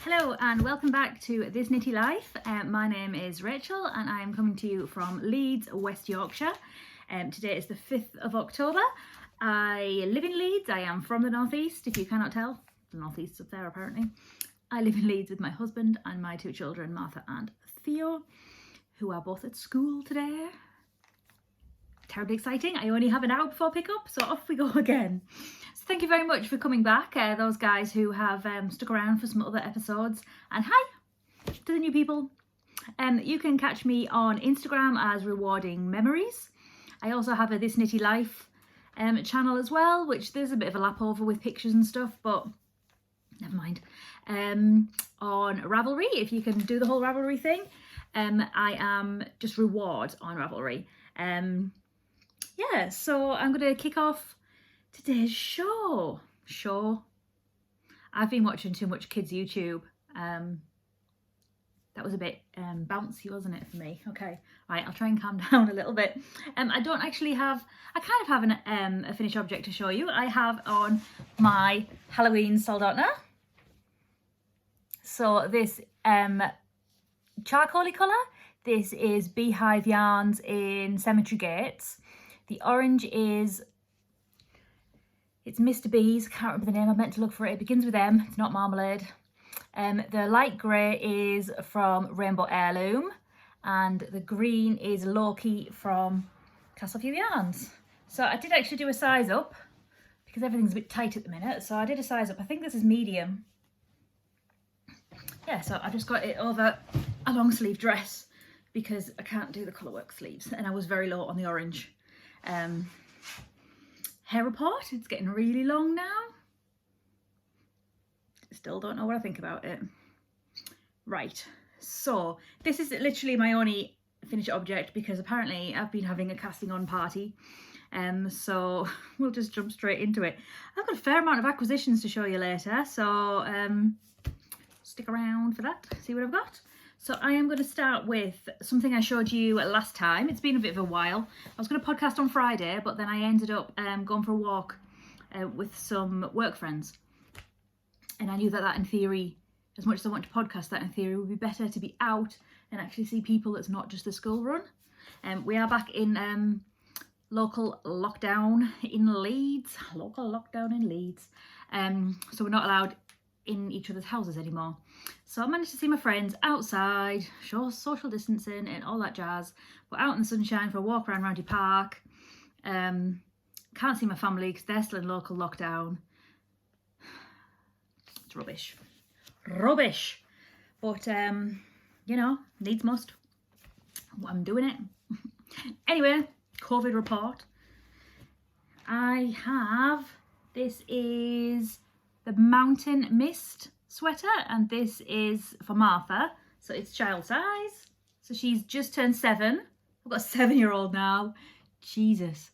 Hello and welcome back to This Knitty Life. My name is Rachel and I am coming to you from Leeds, West Yorkshire. Today is the 5th of October. I live in Leeds. I am from the northeast, if you cannot tell. The northeast's up there apparently. I live in Leeds with my husband and my two children, Martha and Theo, who are both at school today. Terribly exciting. I only have an hour before pickup, so off we go again. So thank you very much for coming back, those guys who have stuck around for some other episodes. And hi to the new people. You can catch me on Instagram as Rewarding Memories. I also have a This Knitty Life channel as well, which there's a bit of a lap over with pictures and stuff, but never mind. On Ravelry, if you can do the whole Ravelry thing. I am just Reward on Ravelry. Yeah, so I'm going to kick off today's show. I've been watching too much kids YouTube. That was a bit bouncy, wasn't it, for me? Okay, right, I'll try and calm down a little bit. I don't actually have, I kind of have a finished object to show you. I have on my Halloween Soldotna. So this charcoaly colour, this is Beehive Yarns in Cemetery Gates. The orange is, it's Mr. B's, can't remember the name, I meant to look for it. It begins with M, it's not Marmalade. The light grey is from Rainbow Heirloom, and the green is Loki from Castleview Yarns. So I did actually do a size up, because everything's a bit tight at the minute, so I did a size up. I think this is medium. Yeah, so I just got it over a long sleeve dress, because I can't do the colourwork sleeves, and I was very low on the orange. Hair report, it's getting really long now. Still don't know what I think about it. Right, so this is literally my only finished object because apparently I've been having a casting on party. So we'll just jump straight into it. I've got a fair amount of acquisitions to show you later, so stick around for that, see what I've got. So I am going to start with something I showed you last time. It's been a bit of a while. I was going to podcast on Friday, but then I ended up going for a walk with some work friends. And I knew that in theory, as much as I want to podcast, that in theory would be better to be out and actually see people that's not just the school run. We are back in local lockdown in Leeds. So we're not allowed in each other's houses anymore. So I managed to see my friends outside, show social distancing and all that jazz. We're out in the sunshine for a walk around Roundy Park. Can't see my family because they're still in local lockdown. It's rubbish. But you know, needs must. I'm doing it. Anyway, COVID report. I have, this is the Mountain Mist sweater, and this is for Martha, so it's child size. So she's just turned 7. I've got a 7-year-old now. Jesus,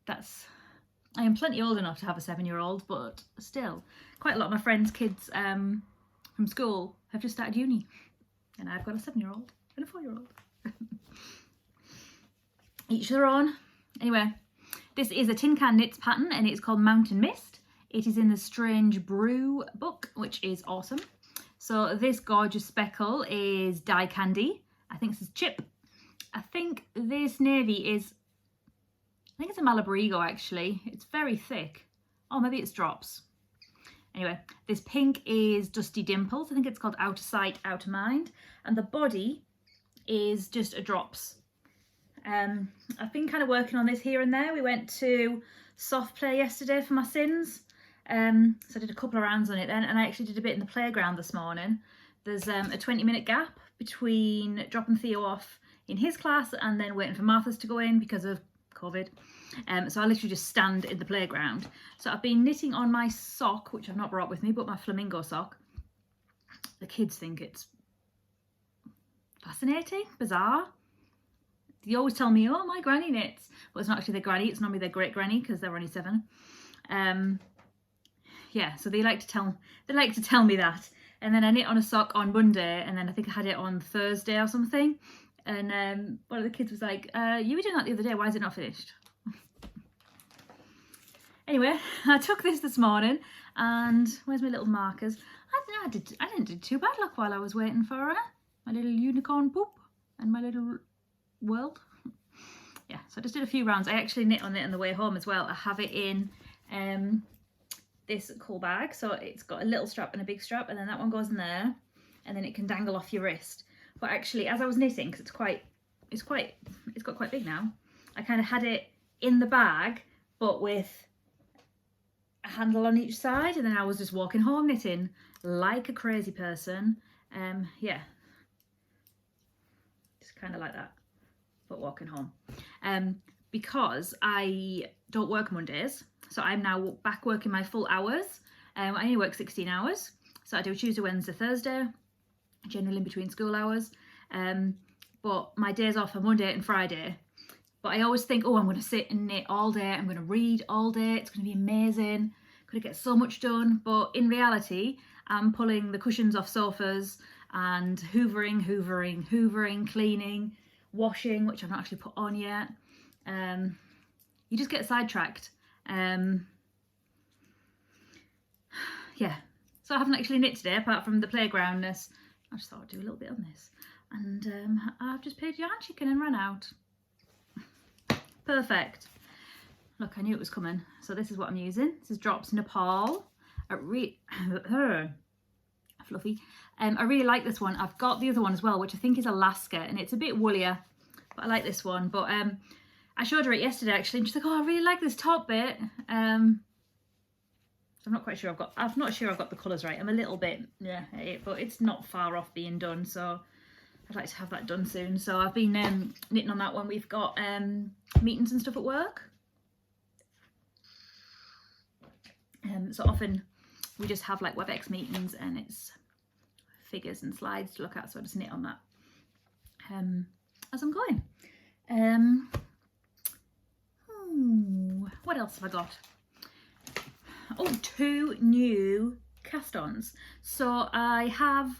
I am plenty old enough to have a 7-year-old, but still, quite a lot of my friends' kids from school have just started uni, and I've got a 7-year-old and a 4-year-old. Each their own. Anyway, this is a Tin Can Knits pattern, and it's called Mountain Mist. It is in the Strange Brew book, which is awesome. So this gorgeous speckle is Dye Candy. I think this is Chip. I think this navy is, I think it's a Malabrigo actually. It's very thick. Oh, maybe it's Drops. Anyway, this pink is Dusty Dimples. I think it's called Outer Sight, Outer Mind. And the body is just a Drops. I've been kind of working on this here and there. We went to Soft Play yesterday for my sins. So I did a couple of rounds on it then, and I actually did a bit in the playground this morning. There's a 20-minute gap between dropping Theo off in his class and then waiting for Martha's to go in because of COVID. So I literally just stand in the playground. So I've been knitting on my sock, which I've not brought with me, but my flamingo sock. The kids think it's fascinating, bizarre. They always tell me, oh, my granny knits. Well, it's not actually their granny, it's normally their great granny because they're only 7. Yeah, so they like to tell me that. And then I knit on a sock on Monday, and then I think I had it on Thursday or something. And one of the kids was like, you were doing that the other day, why is it not finished? Anyway, I took this morning, and where's my little markers? I I didn't do too bad, look, while I was waiting for her. My little unicorn poop and my little world. Yeah, so I just did a few rounds. I actually knit on it on the way home as well. I have it in this cool bag, so it's got a little strap and a big strap, and then that one goes in there, and then it can dangle off your wrist. But actually, as I was knitting, because it's got quite big now, I kind of had it in the bag, but with a handle on each side, and then I was just walking home knitting like a crazy person. Yeah, just kind of like that, but walking home. Because I don't work Mondays, so I'm now back working my full hours. I only work 16 hours, so I do Tuesday, Wednesday, Thursday, generally in between school hours. But my days off are Monday and Friday. But I always think, oh, I'm going to sit and knit all day. I'm going to read all day. It's going to be amazing. Going to get so much done. But in reality, I'm pulling the cushions off sofas and hoovering, cleaning, washing, which I've not actually put on yet. You just get sidetracked. Yeah. So I haven't actually knit today, apart from the playgroundness. I just thought I'd do a little bit on this. And I've just paid yarn chicken and ran out. Perfect. Look, I knew it was coming. So this is what I'm using. This is Drops Nepal. Fluffy. I really like this one. I've got the other one as well, which I think is Alaska, and it's a bit woollier, but I like this one. But I showed her it yesterday actually, and she's like, "Oh, I really like this top bit." So I'm not quite sure I've got the colours right. I'm a little bit, yeah, but it's not far off being done. So I'd like to have that done soon. So I've been knitting on that one. We've got meetings and stuff at work. So often we just have like WebEx meetings, and it's figures and slides to look at. So I just knit on that as I'm going. What else have I got? Oh, 2 new cast-ons. So I've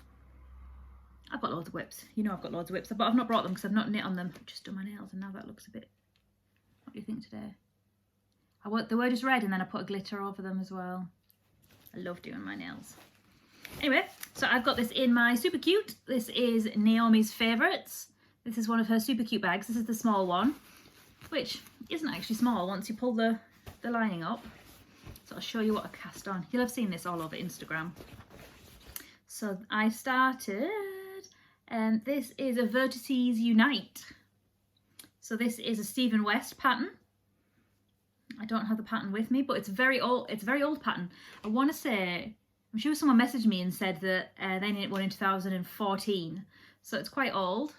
got loads of whips. You know I've got loads of whips, but I've not brought them because I've not knit on them. I've just done my nails, and now that looks a bit... What do you think today? They were just red, and then I put a glitter over them as well. I love doing my nails. Anyway, so I've got this in my super cute. This is Naomi's Favourites. This is one of her super cute bags. This is the small one, which isn't actually small once you pull the lining up. So I'll show you what I cast on. You'll have seen this all over Instagram. So I started, and this is a Vertices Unite. So this is a Stephen West pattern. I don't have the pattern with me, but it's very old. It's a very old pattern. I want to say, I'm sure someone messaged me and said that they knit one in 2014. So it's quite old.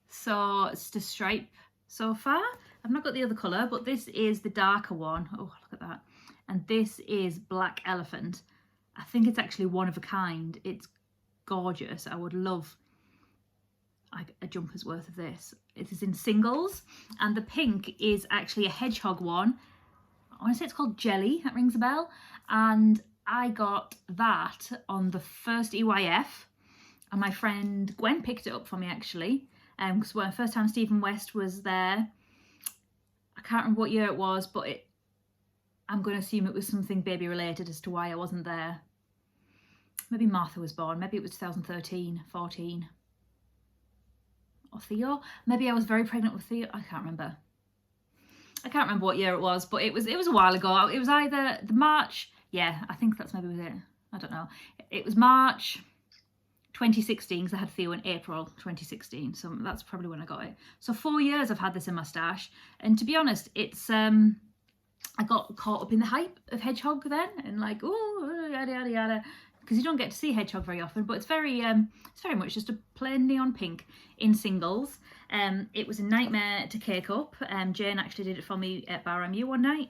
So it's the stripe so far. I've not got the other colour, but this is the darker one. Oh, look at that. And this is Black Elephant. I think it's actually one of a kind. It's gorgeous. I would love a jumper's worth of this. It is in singles, and the pink is actually a hedgehog one. I want to say it's called Jelly. That rings a bell. And I got that on the first EYF, and my friend Gwen picked it up for me actually. Because when the first time Stephen West was there, I can't remember what year it was, but I'm going to assume it was something baby related as to why I wasn't there. Maybe Martha was born. Maybe it was 2013, 14. Or Theo. Maybe I was very pregnant with Theo. I can't remember. I can't remember what year it was, but it was a while ago. It was either the March. Yeah, I think that's maybe was it. I don't know. It was March 2016, because I had Theo in April 2016, so that's probably when I got it. So 4 years I've had this in my stash, and to be honest, it's I got caught up in the hype of hedgehog then, and like, oh, yada yada yada, because you don't get to see hedgehog very often. But it's very much just a plain neon pink in singles. It was a nightmare to cake up. Jane actually did it for me at Bar MU one night,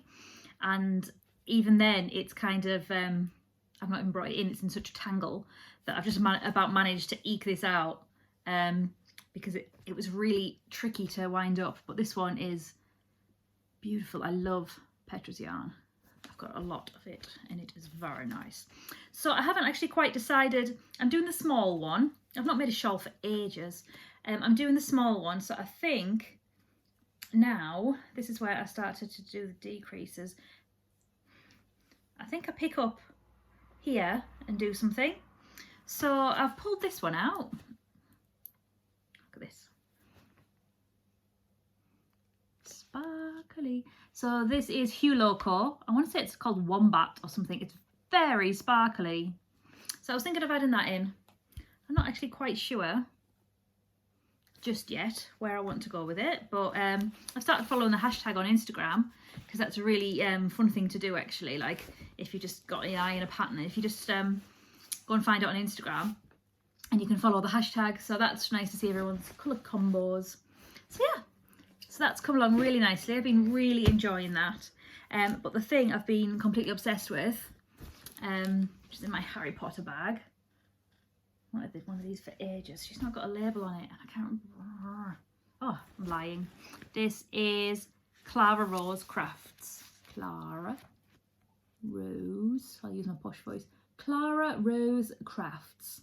and even then it's kind of I've not even brought it in. It's in such a tangle that I've just about managed to eke this out, because it was really tricky to wind up. But this one is beautiful. I love Petra's yarn. I've got a lot of it, and it is very nice. So I haven't actually quite decided. I'm doing the small one. I've not made a shawl for ages. I'm doing the small one, so I think now this is where I started to do the decreases. I think I pick up here and do something. So I've pulled this one out. Look at this. Sparkly. So this is Hue Loco. I want to say it's called Wombat or something. It's very sparkly. So I was thinking of adding that in. I'm not actually quite sure just yet where I want to go with it, but I've started following the hashtag on Instagram because that's a really fun thing to do actually. Like if you just got your eye in a pattern, if you just go and find it on Instagram and you can follow the hashtag, so that's nice to see everyone's colour combos. So yeah, so that's come along really nicely. I've been really enjoying that, but the thing I've been completely obsessed with, which is in my Harry Potter bag. I wanted one of these for ages. She's not got a label on it and I can't remember. Oh, I'm lying. This is Clara Rose Crafts. Clara Rose, I'll use my posh voice. Clara Rose Crafts.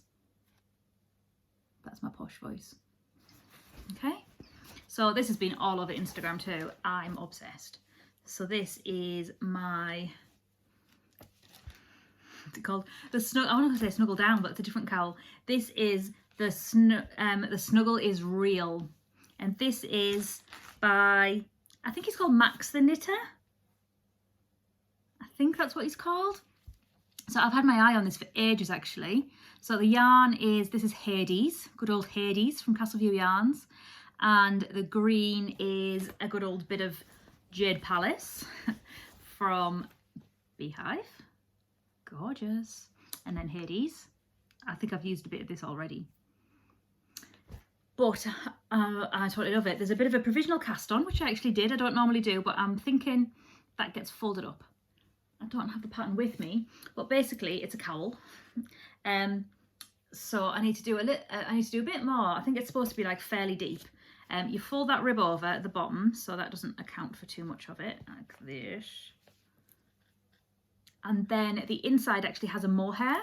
That's my posh voice. Okay, so this has been all over Instagram too. I'm obsessed. So this is my, what's it called? The snuggle. I want to say snuggle down, but it's a different cowl. This is the Snuggle is Real, and this is by, I think he's called Max the Knitter. I think that's what he's called. So I've had my eye on this for ages actually. So the yarn is, this is Hades, good old Hades from Castleview Yarns, and the green is a good old bit of Jade Palace from Beehive. Gorgeous. And then Hades. I think I've used a bit of this already. But I totally love it. There's a bit of a provisional cast on, which I actually did. I don't normally do, but I'm thinking that gets folded up. I don't have the pattern with me, but basically it's a cowl. So I need to do a bit more. I think it's supposed to be like fairly deep. You fold that rib over at the bottom, so that doesn't account for too much of it, like this. And then the inside actually has a mohair.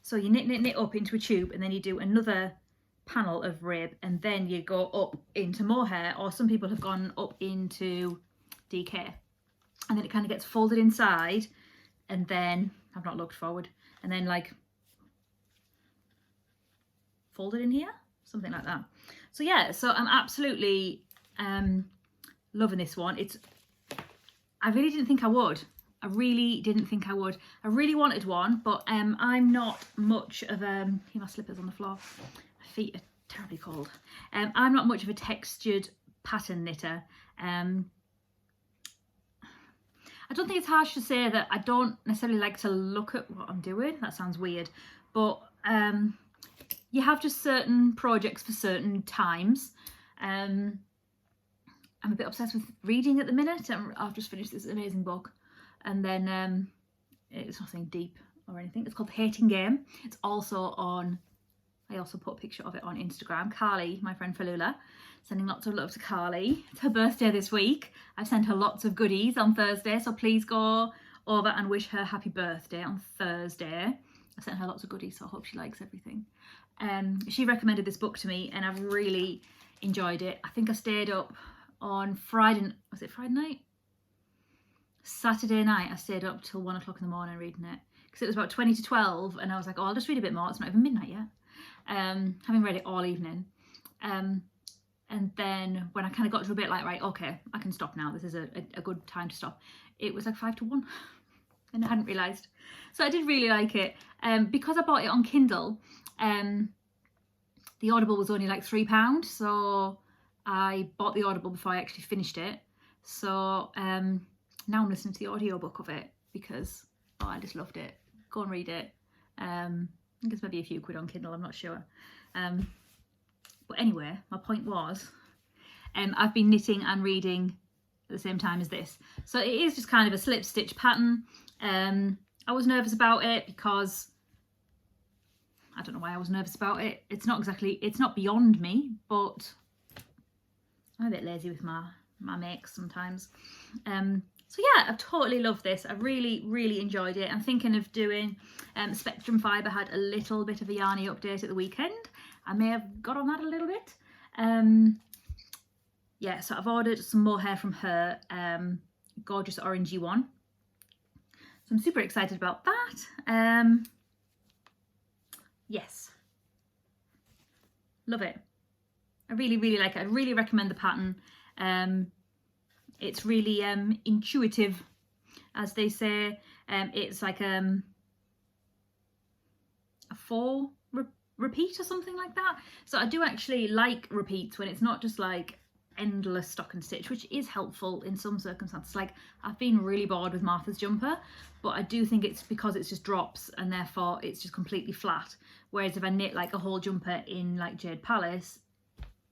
So you knit up into a tube, and then you do another panel of rib, and then you go up into mohair, or some people have gone up into DK. And then it kind of gets folded inside, and then, I've not looked forward, and then like folded in here, something like that. So yeah, so I'm absolutely loving this one. I really didn't think I would. I really didn't think I would. I really wanted one, but I'm not much of a, hear my slippers on the floor. My feet are terribly cold. I'm not much of a textured pattern knitter. I don't think it's harsh to say that I don't necessarily like to look at what I'm doing. That sounds weird, but you have just certain projects for certain times. I'm a bit obsessed with reading at the minute. I've just finished this amazing book. And then it's nothing deep or anything. It's called The Hating Game. It's also on, I also put a picture of it on Instagram. Carly, my friend Falula, sending lots of love to Carly. It's her birthday this week. I've sent her lots of goodies on Thursday, so please go over and wish her happy birthday on Thursday. I sent her lots of goodies, so I hope she likes everything. She recommended this book to me and I've really enjoyed it. I think I stayed up on Friday, was it Friday night? Saturday night I stayed up till 1 o'clock in the morning reading it because it was about 20 to 12 and I was like, oh, I'll just read a bit more. It's not even midnight yet. Having read it all evening. And then when I kind of got to a bit like, right, okay, I can stop now. This is a good time to stop. It was like 5 to 1 and I hadn't realised. So I did really like it. Because I bought it on Kindle, the Audible was only like £3. So I bought the Audible before I actually finished it. So now I'm listening to the audiobook of it because, oh, I just loved it. Go and read it. I think it's maybe a few quid on Kindle, I'm not sure. But anyway, my point was, I've been knitting and reading at the same time as this. So it is just kind of a slip stitch pattern. I was nervous about it because, I don't know why I was nervous about it. It's not beyond me, but I'm a bit lazy with my makes sometimes. So yeah, I've totally loved this. I really, really enjoyed it. I'm thinking of doing, Spectrum Fibre had a little bit of a yarny update at the weekend. I may have got on that a little bit. Yeah, so I've ordered some more hair from her, gorgeous orangey one. So I'm super excited about that. Yes. Love it. I really, really like it. I really recommend the pattern. It's really intuitive, as they say. It's like a 4 repeat or something like that. So I do actually like repeats when it's not just like endless stock and stitch, which is helpful in some circumstances. Like I've been really bored with Martha's jumper, but I do think it's because it's just drops and therefore it's just completely flat. Whereas if I knit like a whole jumper in like Jade Palace,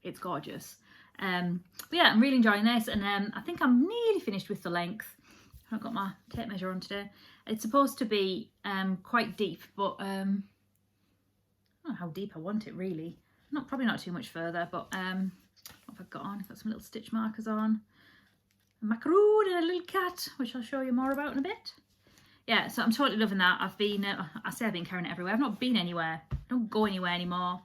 it's gorgeous. But yeah, I'm really enjoying this, and I think I'm nearly finished with the length. I've got my tape measure on today. It's supposed to be quite deep, but I don't know how deep I want it really. Probably not too much further, but what have I got on? I've got some little stitch markers on. A macaroon and a little cat, which I'll show you more about in a bit. Yeah, so I'm totally loving that. I've been, I say I've been carrying it everywhere. I've not been anywhere. I don't go anywhere anymore.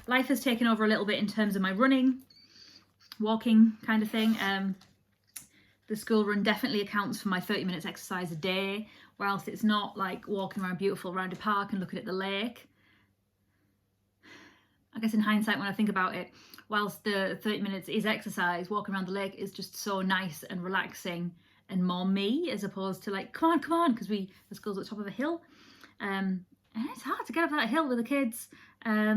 Life has taken over a little bit in terms of my running, walking kind of thing. The school run definitely accounts for my 30 minutes exercise a day, whilst it's not like walking around beautiful rounded park and looking at the lake. I guess in hindsight, when I think about it, whilst the 30 minutes is exercise, walking around the lake is just so nice and relaxing and more me, as opposed to like, come on, because the school's at the top of a hill. And it's hard to get up that hill with the kids. I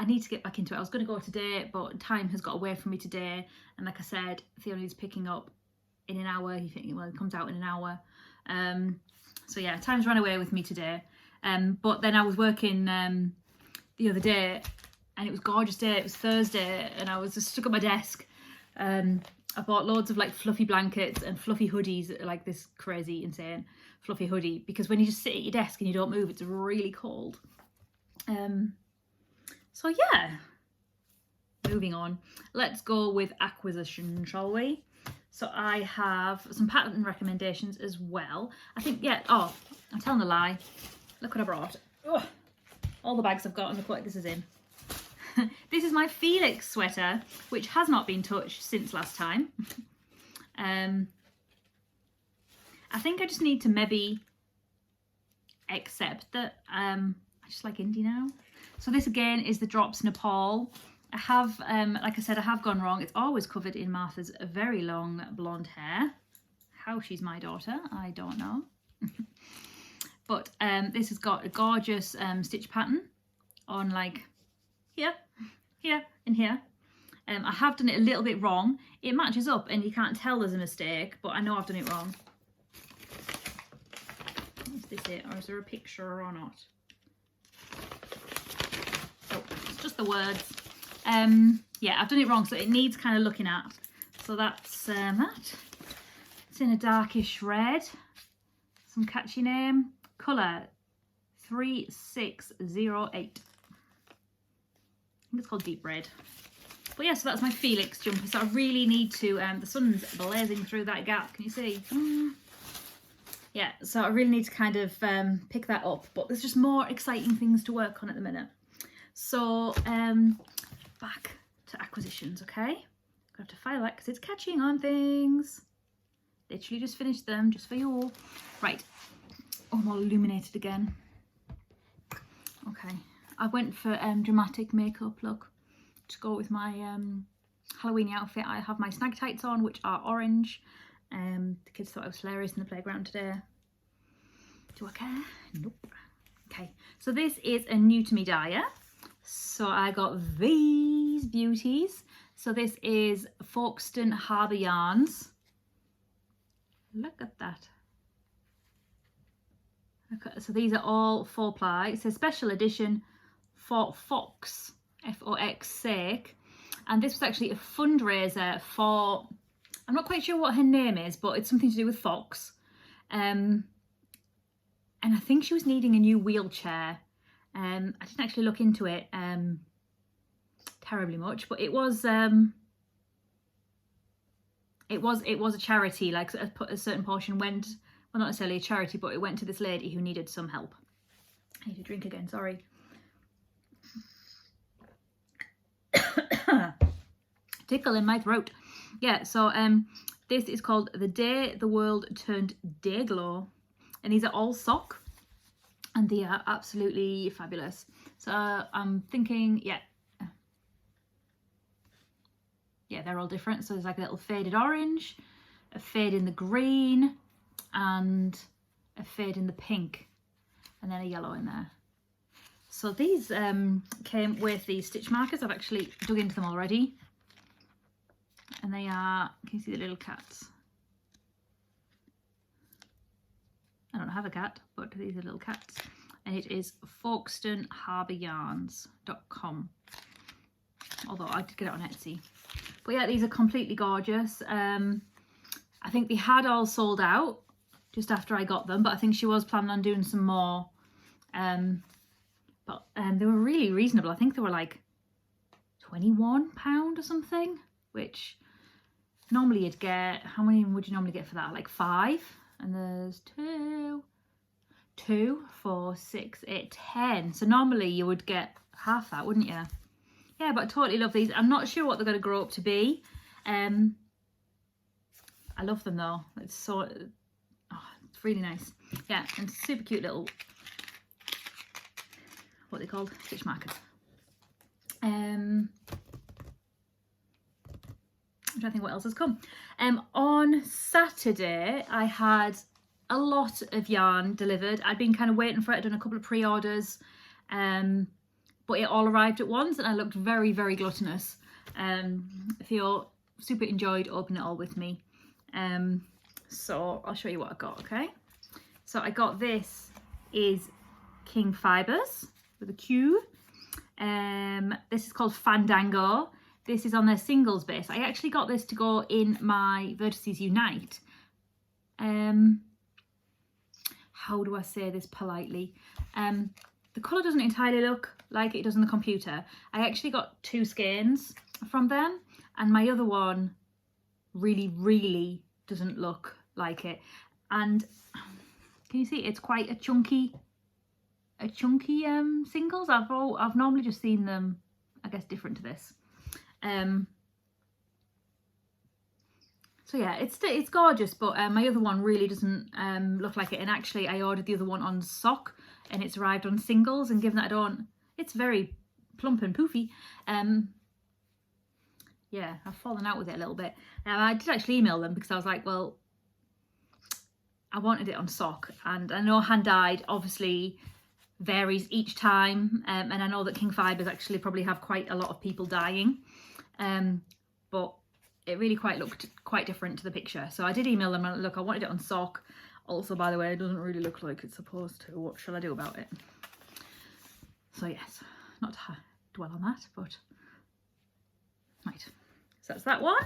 need to get back into it. I was going to go today, but time has got away from me today. And like I said, Theone's picking up in an hour. You think, well, it comes out in an hour. So yeah, time's run away with me today. But then I was working the other day, and it was a gorgeous day. It was Thursday, and I was just stuck at my desk. I bought loads of like fluffy blankets and fluffy hoodies, like this crazy, insane fluffy hoodie, because when you just sit at your desk and you don't move, it's really cold. So yeah, moving on. Let's go with acquisition, shall we? So I have some pattern recommendations as well. I think, yeah, oh, I'm telling a lie. Look what I brought. Ugh. All the bags I've got, and look what this is in. This is my Felix sweater, which has not been touched since last time. I think I just need to maybe accept that I just like indie now. So this again is the Drops Nepal. I have, like I said, I have gone wrong. It's always covered in Martha's very long blonde hair. How she's my daughter, I don't know. But this has got a gorgeous stitch pattern on like here, and here. I have done it a little bit wrong. It matches up and you can't tell there's a mistake, but I know I've done it wrong. Is this it, or is there a picture or not? Oh, it's just the words. Yeah, I've done it wrong, so it needs kind of looking at. So that's that. It's in a darkish red. Some catchy name. Colour 3608. I think it's called deep red. But yeah, so that's my Felix jumper. So I really need to, the sun's blazing through that gap. Can you see? Yeah, so I really need to kind of pick that up. But there's just more exciting things to work on at the minute. So back to acquisitions, okay? I have to file that because it's catching on things. Literally just finished them just for you. Right. Oh, I'm all illuminated again. Okay. I went for dramatic makeup look to go with my Halloween outfit. I have my snag tights on, which are orange. The kids thought I was hilarious in the playground today. Do I care? Nope. Okay, so this is a new to me dyer. So I got these beauties. So this is Folkestone Harbour Yarns. Look at that. Okay, so these are all 4-ply. It's a special edition for Fox, F-O-X sake. And this was actually a fundraiser for, I'm not quite sure what her name is, but it's something to do with Fox. And I think she was needing a new wheelchair. I didn't actually look into it terribly much, but it was a charity. Like a certain portion went, well, not necessarily a charity, but it went to this lady who needed some help. I need to drink again, sorry. Tickle in my throat. Yeah, so this is called The Day the World Turned Dayglow, and these are all sock. and they are absolutely fabulous. So I'm thinking, yeah, they're all different. So there's like a little faded orange, a fade in the green, and a fade in the pink, and then a yellow in there. So these came with these stitch markers. I've actually dug into them already, and they are, can you see the little cats? I don't have a cat, but these are little cats, and it is folkestoneharbouryarns.com, although I did get it on Etsy. But yeah, these are completely gorgeous. I think they had all sold out just after I got them, but I think she was planning on doing some more. But they were really reasonable. I think they were like £21 or something, which normally you'd get, how many would you normally get for that? Like 5, and there's 2, 4, 6, 8, 10. So normally you would get half that, wouldn't you? Yeah, but I totally love these. I'm not sure what they're going to grow up to be. I love them though. It's so, it's really nice. Yeah, and super cute little, what are they called? Stitch markers. I'm trying to think what else has come. On Saturday, I had a lot of yarn delivered. I'd been kind of waiting for it. I'd done a couple of pre-orders, but it all arrived at once, and I looked very, very gluttonous. Theo super enjoyed opening it all with me. So I'll show you what I got, okay? So I got, this is King Fibres with a Q. This is called Fandango. This is on their singles base. I actually got this to go in my Vertices Unite. How do I say this politely? The colour doesn't entirely look like it does on the computer. I actually got 2 skeins from them, and my other one really, really doesn't look like it. And can you see it's quite a chunky singles. I've normally just seen them, I guess, different to this. So yeah, it's gorgeous, but my other one really doesn't look like it. And actually I ordered the other one on sock, and it's arrived on singles, and given that it's very plump and poofy, yeah, I've fallen out with it a little bit. I did actually email them because I was like, well, I wanted it on sock, and I know hand dyed obviously varies each time, and I know that King Fibres actually probably have quite a lot of people dyeing, but it really looked quite different to the picture. So I did email them, and look, I wanted it on sock. Also, by the way, it doesn't really look like it's supposed to. What shall I do about it? So yes, not to dwell on that, but right. So that's that one.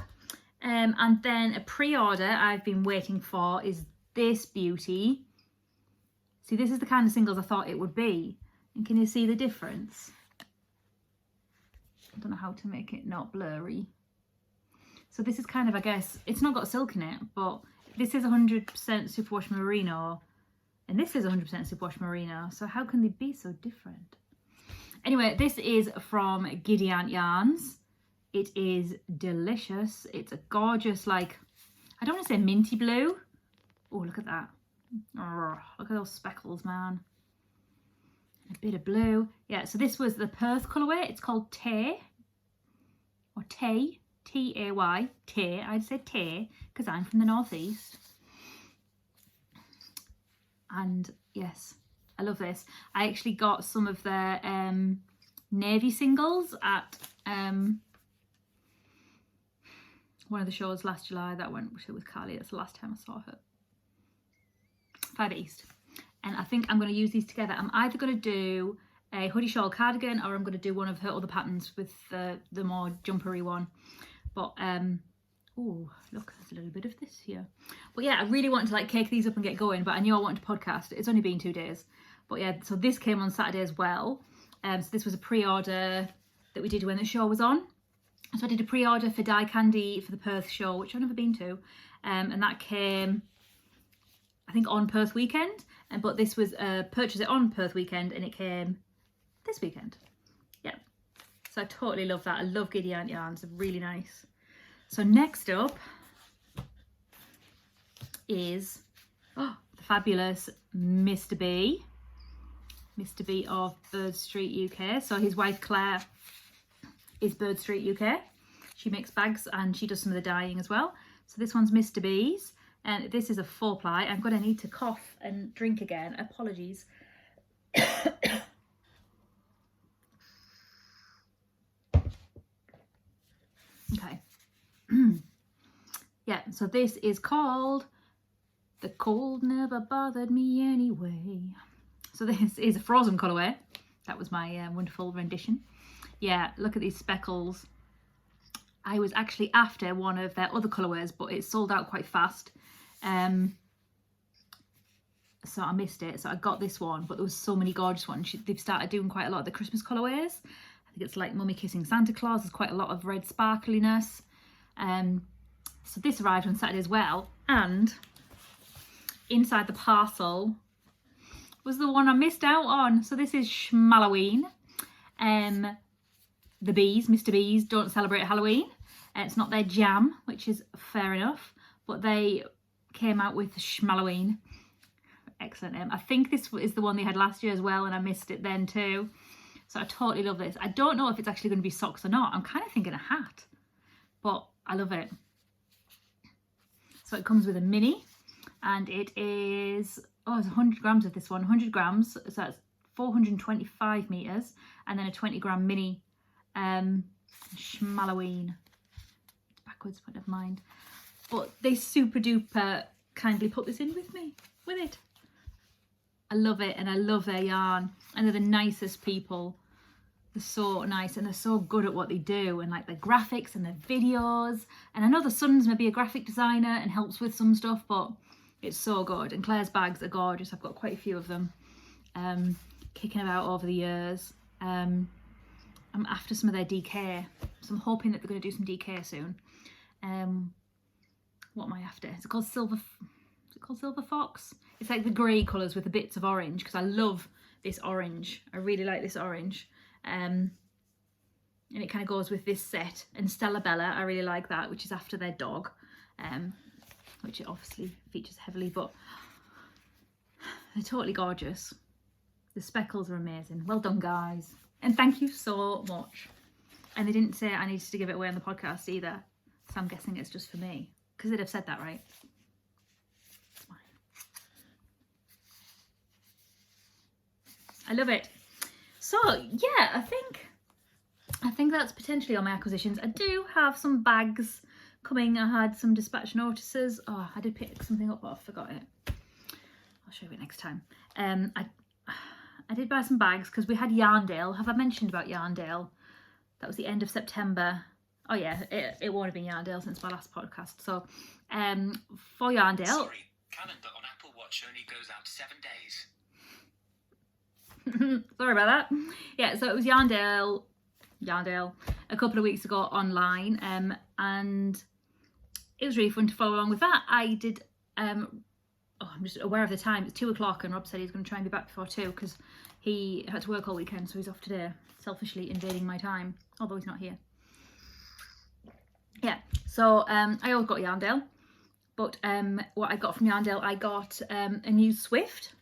And then a pre-order I've been waiting for is this beauty. See, this is the kind of singles I thought it would be. And can you see the difference? I don't know how to make it not blurry. So this is kind of, I guess, it's not got silk in it, but this is 100% superwash merino, and this is 100% superwash merino. So how can they be so different? Anyway, this is from Giddy Aunt Yarns. It is delicious. It's a gorgeous, like, I don't want to say minty blue. Oh, look at that. Oh, look at those speckles, man. A bit of blue. Yeah, so this was the Perth colourway. It's called Tay, or Tay, T-A-Y, Tay. I'd say Tay because I'm from the northeast. And yes, I love this. I actually got some of their navy singles at one of the shows last July that went with Carly. That's the last time I saw her. 5 East. And I think I'm going to use these together. I'm either going to do a hoodie shawl cardigan, or I'm going to do one of her other patterns with the more jumpery one. But oh, look, there's a little bit of this here. But yeah, I really wanted to like cake these up and get going, but I knew I wanted to podcast. It's only been 2 days. But yeah, so this came on Saturday as well. So this was a pre-order that we did when the show was on. So I did a pre-order for Dye Candy for the Perth show, which I've never been to. And that came, I think, on Perth weekend. But this was purchase it on Perth weekend, and it came this weekend. Yeah. So I totally love that. I love Giddy Aunt Yarns. They're really nice. So next up is the fabulous Mr. B. Mr. B of Bird Street UK. So his wife Claire is Bird Street UK. She makes bags and she does some of the dyeing as well. So this one's Mr. B's, and this is a 4-ply. I'm going to need to cough and drink again. Apologies. Okay. Yeah, so this is called The Cold Never Bothered Me Anyway. So this is a frozen colourway. That was my wonderful rendition. Yeah, look at these speckles. I was actually after one of their other colourways, but it sold out quite fast. So I missed it. So I got this one, but there was so many gorgeous ones. They've started doing quite a lot of the Christmas colourways. I think it's like Mummy Kissing Santa Claus. There's quite a lot of red sparkliness. So this arrived on Saturday as well. And inside the parcel was the one I missed out on. So this is Schmalloween. The bees, Mr. Bees, don't celebrate Halloween. It's not their jam, which is fair enough. But they came out with Schmalloween. Excellent name. I think this is the one they had last year as well, and I missed it then too. So I totally love this. I don't know if it's actually going to be socks or not. I'm kind of thinking a hat, but I love it. So it comes with a mini, and it is, oh, it's 100 grams of this one, 100 grams. So that's 425 meters, and then a 20-gram mini Schmalloween. Backwards, but never mind. But they super duper kindly put this in with me, with it. I love it, and I love their yarn, and they're the nicest people. They're so nice, and they're so good at what they do, and like their graphics and their videos. And I know the son's maybe a graphic designer and helps with some stuff, but it's so good. And Claire's bags are gorgeous. I've got quite a few of them kicking about over the years. I'm after some of their DK, so I'm hoping that they're going to do some DK soon. What am I after? Is it called Silver Fox? It's like the grey colours with the bits of orange, because I love this orange. I really like this orange. And it kind of goes with this set. And Stella Bella, I really like that, which is after their dog, which it obviously features heavily, but they're totally gorgeous. The speckles are amazing. Well done, guys. And thank you so much. And they didn't say I needed to give it away on the podcast either, so I'm guessing it's just for me, because they'd have said that, right? I love it. So yeah, I think that's potentially all my acquisitions. I do have some bags coming. I had some dispatch notices. Oh, I did pick something up, but I forgot it. I'll show you it next time. I did buy some bags because we had Yarndale. Have I mentioned about Yarndale? That was the end of September. Oh yeah, it won't have been Yarndale since my last podcast. So for Yarndale. Sorry, calendar on Apple Watch only goes out 7 days. Sorry about that. Yeah, so it was Yarndale a couple of weeks ago online, and it was really fun to follow along with that. I did I'm just aware of the time. It's 2 o'clock, and Rob said he's going to try and be back before 2 because he had to work all weekend, so he's off today, selfishly invading my time, although he's not here. Yeah, so I always got Yarndale, but what I got from Yarndale, I got a new Swift.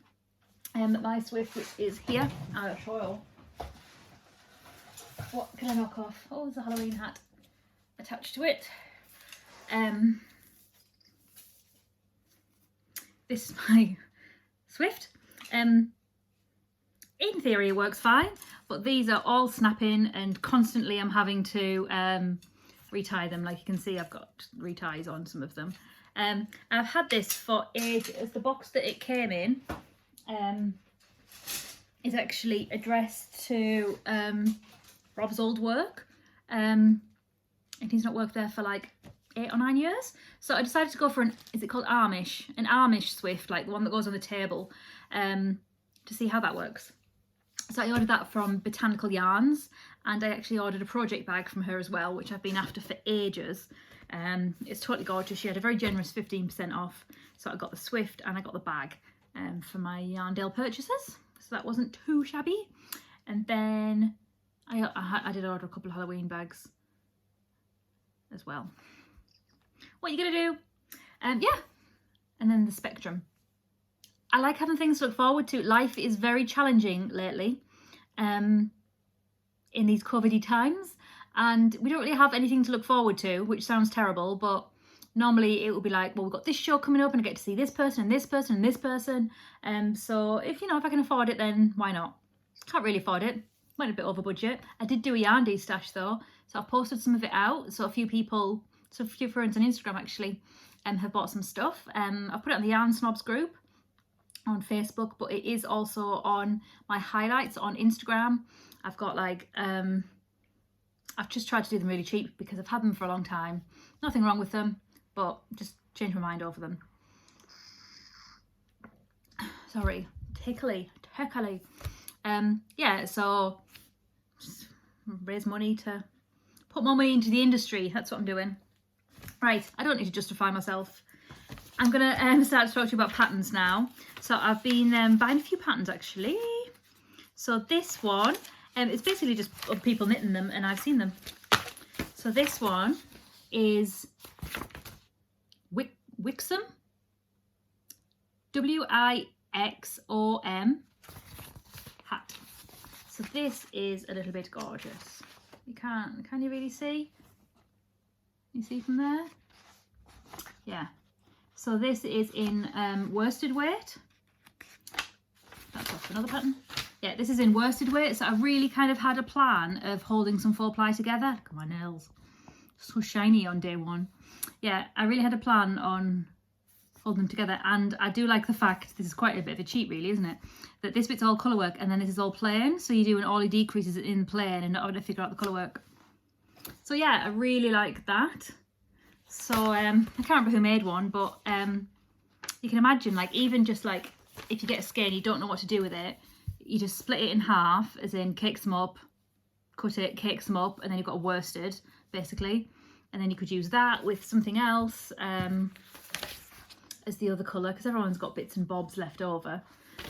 My Swift, which is here. I'll show you. What can I knock off? Oh, there's a Halloween hat attached to it. This is my Swift. In theory it works fine, but these are all snapping, and constantly I'm having to retie them. Like you can see, I've got reties on some of them. I've had this for ages. The box that it came in is actually addressed to Rob's old work, and he's not worked there for like 8 or 9 years. So I decided to go for is it called Amish? An Amish Swift, like the one that goes on the table, to see how that works. So I ordered that from Botanical Yarns, and I actually ordered a project bag from her as well, which I've been after for ages. It's totally gorgeous. She had a very generous 15% off, so I got the Swift and I got the bag for my Yarndale purchases, so that wasn't too shabby. And then I did order a couple of Halloween bags as well. What are you gonna do? Yeah, and then the Spectrum. I like having things to look forward to. Life is very challenging lately in these COVID-y times, and we don't really have anything to look forward to, which sounds terrible, but normally it would be like, well, we've got this show coming up and I get to see this person and this person and this person. So if I can afford it, then why not? Can't really afford it. Went a bit over budget. I did do a yarn de-stash though, so I've posted some of it out. So a few friends on Instagram actually have bought some stuff. I've put it on the Yarn Snobs group on Facebook, but it is also on my highlights on Instagram. I've got like I've just tried to do them really cheap because I've had them for a long time. Nothing wrong with them, but just changed my mind over them. Sorry, tickly. Yeah, so just raise money to put more money into the industry. That's what I'm doing. Right, I don't need to justify myself. I'm gonna start to talk to you about patterns now. So I've been buying a few patterns actually. So this one, it's basically just of people knitting them, and I've seen them. So this one is Wixom, Wixom hat. So this is a little bit gorgeous. Can you really see? You see from there? Yeah. So this is in worsted weight. That's off another pattern. Yeah, this is in worsted weight. So I really kind of had a plan of holding some 4-ply together. Look at my nails. So shiny on day one. Yeah, I really had a plan on holding them together. And I do like the fact, this is quite a bit of a cheat really, isn't it? That this bit's all colour work and then this is all plain. So you're doing all your decreases in plain and not having to figure out the colour work. So yeah, I really like that. So I can't remember who made one, but you can imagine, like, even just like if you get a skein, you don't know what to do with it, you just split it in half, as in cakes them up, cut it, cakes them up, and then you've got a worsted basically, and then you could use that with something else as the other colour, because everyone's got bits and bobs left over.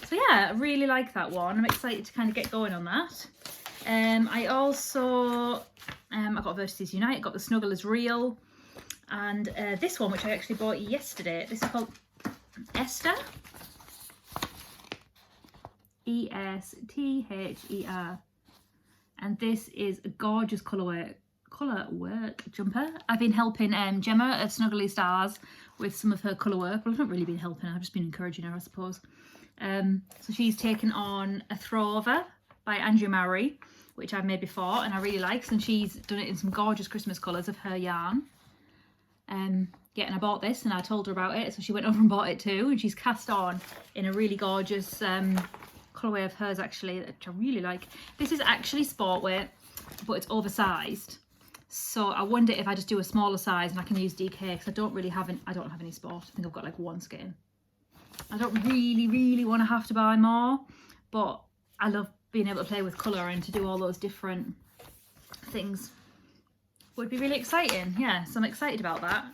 So yeah, I really like that one. I'm excited to kind of get going on that. I also I got Vertices Unite, got the Snuggle is Real. And this one, which I actually bought yesterday, this is called Esther. Esther. And this is a gorgeous colour work jumper. I've been helping Gemma of Snuggly Stars with some of her colour work. Well, I've not really been helping her, I've just been encouraging her, I suppose. So she's taken on a throwover by Andrew Mowry, which I've made before and I really like, and she's done it in some gorgeous Christmas colours of her yarn. Yeah, and I bought this and I told her about it, so she went over and bought it too, and she's cast on in a really gorgeous colourway of hers actually, which I really like. This is actually sport weight, but it's oversized, so I wonder if I just do a smaller size and I can use DK, because I don't have any sport. I think I've got like one skein. I don't really want to have to buy more, but I love being able to play with colour and to do all those different things. Would be really exciting. Yeah, so I'm excited about that.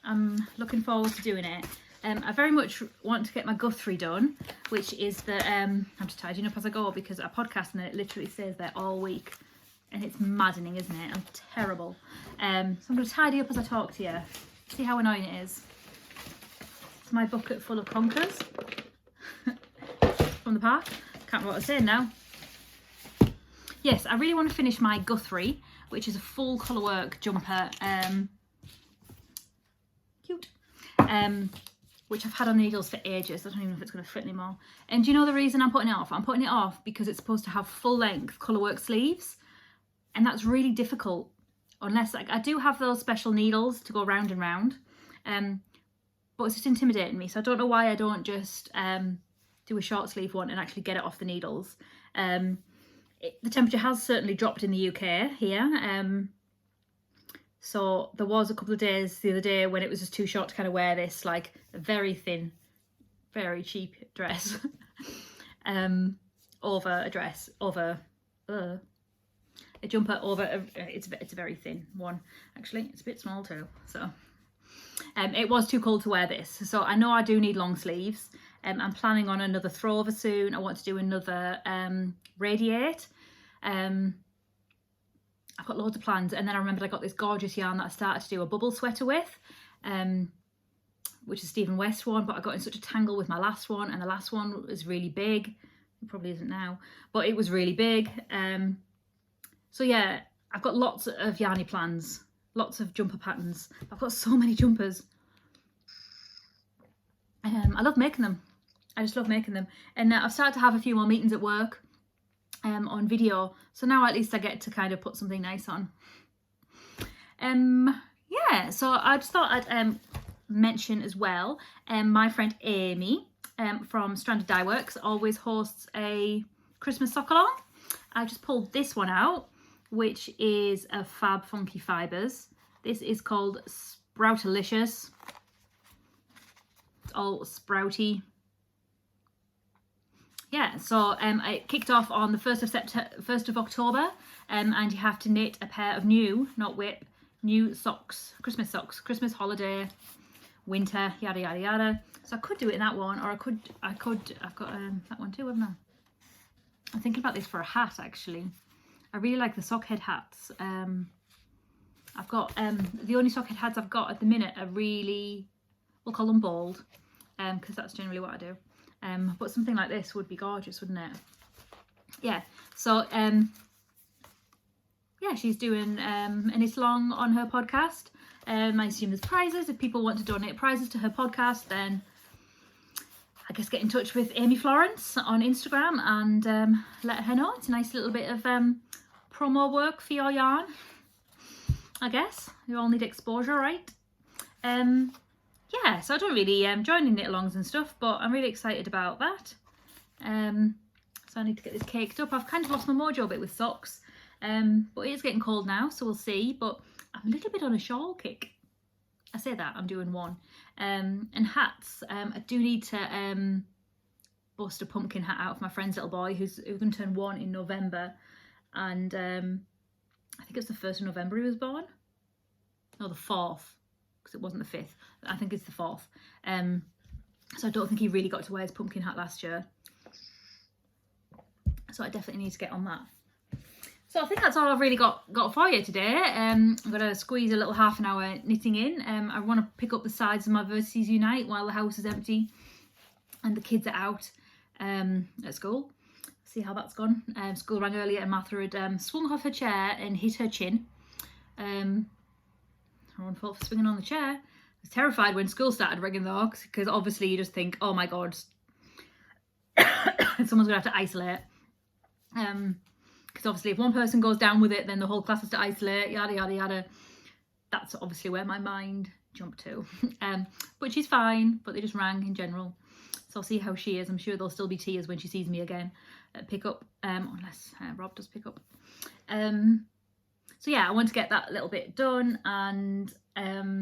I'm looking forward to doing it. I very much want to get my Guthrie done, which is the I'm just tidying up as I go because I podcast and it literally stays there all week, and it's maddening, isn't it? I'm terrible. So I'm going to tidy up as I talk to you. See how annoying it is. It's my bucket full of conkers from the park. Can't remember what I was saying now. Yes, I really want to finish my Guthrie, which is a full colour work jumper, cute, which I've had on the needles for ages. I don't even know if it's going to fit anymore. And do you know the reason I'm putting it off? I'm putting it off because it's supposed to have full length colour work sleeves, and that's really difficult unless, like, I do have those special needles to go round and round, but it's just intimidating me, so I don't know why I don't just do a short sleeve one and actually get it off the needles. The temperature has certainly dropped in the UK here, so there was a couple of days the other day when it was just too short to kind of wear this like very thin, very cheap dress over a dress, over a jumper over it's a very thin one. Actually, it's a bit small too, so it was too cold to wear this. So I know I do need long sleeves. I'm planning on another throwover soon. I want to do another radiate. I've got loads of plans, and then I remembered I got this gorgeous yarn that I started to do a bubble sweater with, which is Stephen West one, but I got in such a tangle with my last one, and the last one was really big. It probably isn't now, but it was really big. So yeah, I've got lots of yarny plans, lots of jumper patterns. I've got so many jumpers. I love making them. I just love making them. And I've started to have a few more meetings at work on video. So now at least I get to kind of put something nice on. Yeah, so I just thought I'd mention as well, my friend Amy from Stranded Dye Works always hosts a Christmas sock along. I just pulled this one out, which is a Fab Funky Fibres. This is called Sproutalicious. It's all sprouty. Yeah, so it kicked off on the 1st of October, and you have to knit a pair of new, not whip, new socks, Christmas holiday, winter, yada yada yada. So I could do it in that one, or I've got that one too, haven't I? I'm thinking about this for a hat actually. I really like the sock head hats. I've got the only sock head hats I've got at the minute are really, we'll call them bald, because that's generally what I do. But something like this would be gorgeous, wouldn't it? Yeah, so yeah, she's doing an It's Long on her podcast. I assume there's prizes. If people want to donate prizes to her podcast, then I guess get in touch with Amy Florence on Instagram and let her know. It's a nice little bit of promo work for your yarn, I guess. You all need exposure, right? Yeah, so I don't really join in knit-alongs and stuff, but I'm really excited about that. So I need to get this caked up. I've kind of lost my mojo a bit with socks, but it is getting cold now, so we'll see. But I'm a little bit on a shawl kick. I say that, I'm doing one. And hats, I do need to bust a pumpkin hat out for my friend's little boy who's going to turn 1 in November. And I think it's the 1st of November he was born. No, the 4th. Because it wasn't the 5th. I think it's the 4th. So I don't think he really got to wear his pumpkin hat last year. So I definitely need to get on that. So I think that's all I've really got for you today. I'm going to squeeze a little half an hour knitting in. I want to pick up the sides of my Vertices Unite while the house is empty and the kids are out at school. See how that's gone. School rang earlier and Martha had swung off her chair and hit her chin. Her own fault for swinging on the chair. I was terrified when school started ringing though, because obviously you just think, oh my god, someone's gonna have to isolate. Because obviously if one person goes down with it, then the whole class has to isolate, yada yada yada. That's obviously where my mind jumped to. But she's fine, but they just rang in general. So I'll see how she is. I'm sure there'll still be tears when she sees me again at pick up, unless Rob does pick up. So yeah, I want to get that little bit done, and yeah,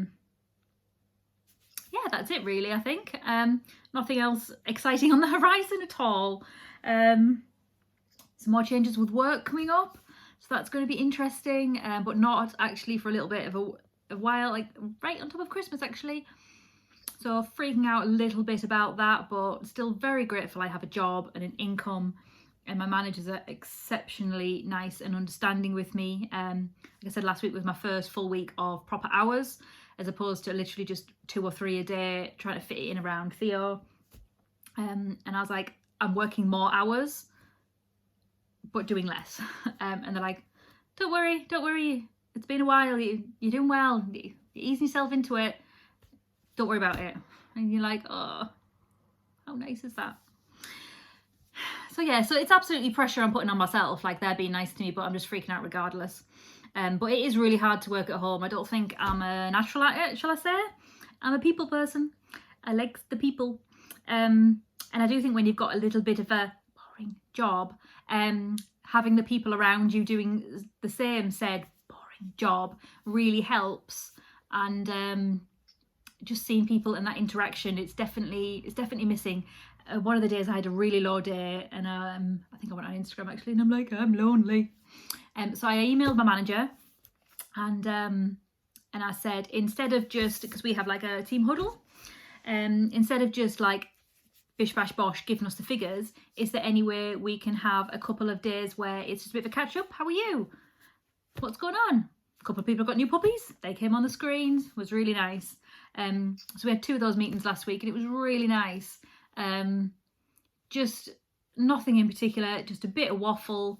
that's it really, I think. Nothing else exciting on the horizon at all. Some more changes with work coming up, so that's going to be interesting, but not actually for a little bit of a while, like right on top of Christmas actually. So freaking out a little bit about that, but still very grateful I have a job and an income. And my managers are exceptionally nice and understanding with me. Like I said, last week was my first full week of proper hours, as opposed to literally just 2 or 3 a day, trying to fit it in around Theo. And I was like, I'm working more hours, but doing less. And they're like, don't worry. It's been a while. You're doing well. You're easing yourself into it. Don't worry about it. And you're like, oh, how nice is that? So yeah, so it's absolutely pressure I'm putting on myself, like they're being nice to me, but I'm just freaking out regardless. But it is really hard to work at home. I don't think I'm a natural at it, shall I say? I'm a people person. I like the people. And I do think when you've got a little bit of a boring job, having the people around you doing the same said boring job really helps. And just seeing people and that interaction, it's definitely missing. One of the days I had a really low day, and I think I went on Instagram actually, and I'm like, I'm lonely. So I emailed my manager, and I said, instead of just, because we have like a team huddle, instead of just like bish bash bosh giving us the figures, is there any way we can have a couple of days where it's just a bit of a catch up? How are you? What's going on? A couple of people have got new puppies. They came on the screens. It was really nice. So we had 2 of those meetings last week and it was really nice. Just nothing in particular, just a bit of waffle,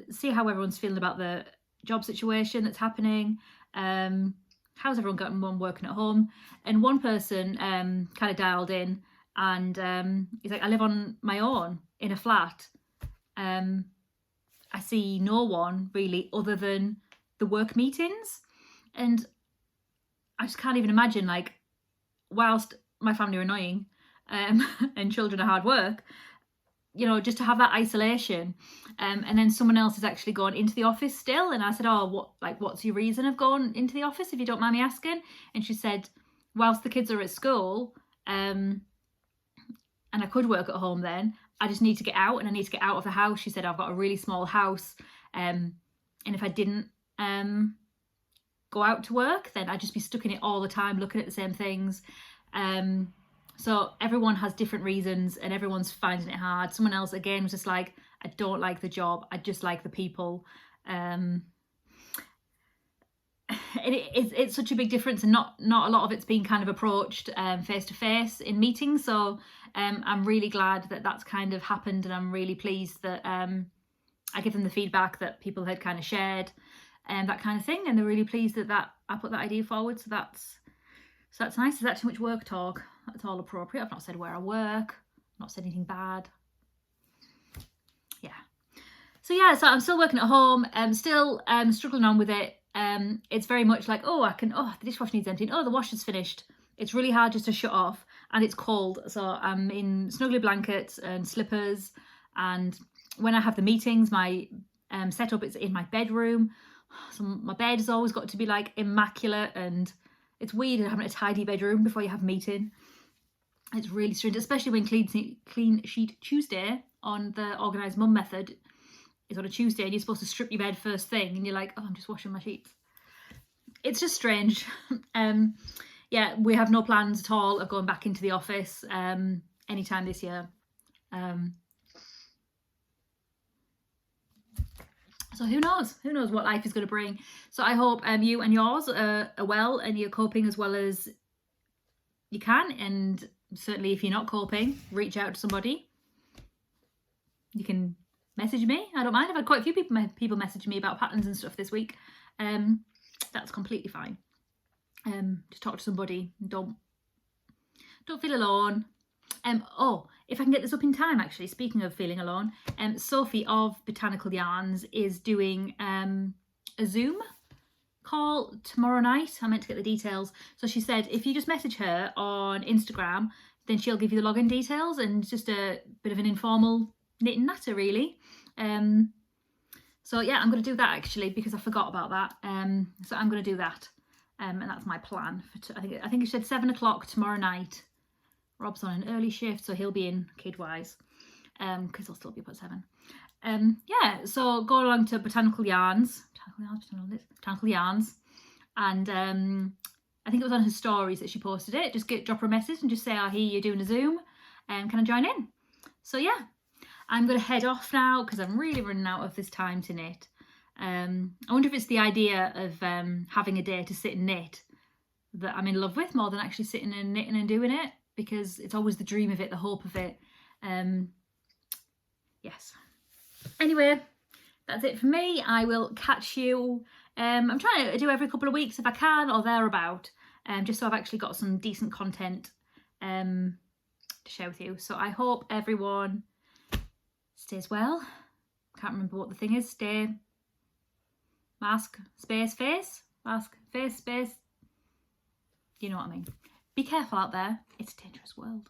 see how everyone's feeling about the job situation that's happening, how's everyone getting on working at home. And one person kind of dialed in and he's like, I live on my own in a flat. I see no one really other than the work meetings. And I just can't even imagine, like, whilst my family are annoying and children are hard work, you know, just to have that isolation. And then someone else has actually gone into the office still. And I said, oh, what's your reason of going into the office, if you don't mind me asking? And she said, whilst the kids are at school, and I could work at home then, I just need to get out and I need to get out of the house. She said, I've got a really small house. And if I didn't go out to work, then I'd just be stuck in it all the time, looking at the same things. So everyone has different reasons and everyone's finding it hard. Someone else, again, was just like, I don't like the job. I just like the people. It's such a big difference, and not a lot of it's been kind of approached face to face in meetings. So I'm really glad that that's kind of happened, and I'm really pleased that I give them the feedback that people had kind of shared and that kind of thing, and they're really pleased that I put that idea forward. So that's nice. Is that too much work talk? That's all appropriate. I've not said where I work, not said anything bad. Yeah. So I'm still working at home. I'm still struggling on with it. It's very much like, the dishwasher needs emptying. Oh, the washer's finished. It's really hard just to shut off, and it's cold. So I'm in snuggly blankets and slippers. And when I have the meetings, my setup is in my bedroom. So my bed has always got to be like immaculate, and it's weird having a tidy bedroom before you have a meeting. It's really strange, especially when Clean Sheet Tuesday on the Organised Mum method is on a Tuesday, and you're supposed to strip your bed first thing, and you're like, oh, I'm just washing my sheets. It's just strange. We have no plans at all of going back into the office anytime this year. So who knows what life is going to bring. So I hope you and yours are well, and you're coping as well as you can. And certainly if you're not coping, reach out to somebody. You can message me. I don't mind. I've had quite a few people message me about patterns and stuff this week. That's completely fine. Just talk to somebody. Don't feel alone. If I can get this up in time, actually, speaking of feeling alone, Sophie of Botanical Yarns is doing a Zoom call tomorrow night. I meant to get the details. So she said, if you just message her on Instagram, then she'll give you the login details, and just a bit of an informal knit and natter, really. So yeah, I'm going to do that actually, because I forgot about that. So I'm going to do that, and that's my plan for. I think it said 7 o'clock tomorrow night. Rob's on an early shift, so he'll be in kid-wise, because he'll still be up at 7. So go along to Botanical Yarns, and I think it was on her stories that she posted it. Just drop her a message and just say, I hear you're doing a Zoom, and can I join in? So yeah, I'm going to head off now because I'm really running out of this time to knit. I wonder if it's the idea of having a day to sit and knit that I'm in love with, more than actually sitting and knitting and doing it, because it's always the dream of it, the hope of it. Yes. Anyway, that's it for me. I will catch you. I'm trying to do every couple of weeks if I can, or thereabout, just so I've actually got some decent content to share with you. So I hope everyone stays well. Can't remember what the thing is. Stay, mask, space, face, mask, face, space. You know what I mean. Be careful out there. It's a dangerous world.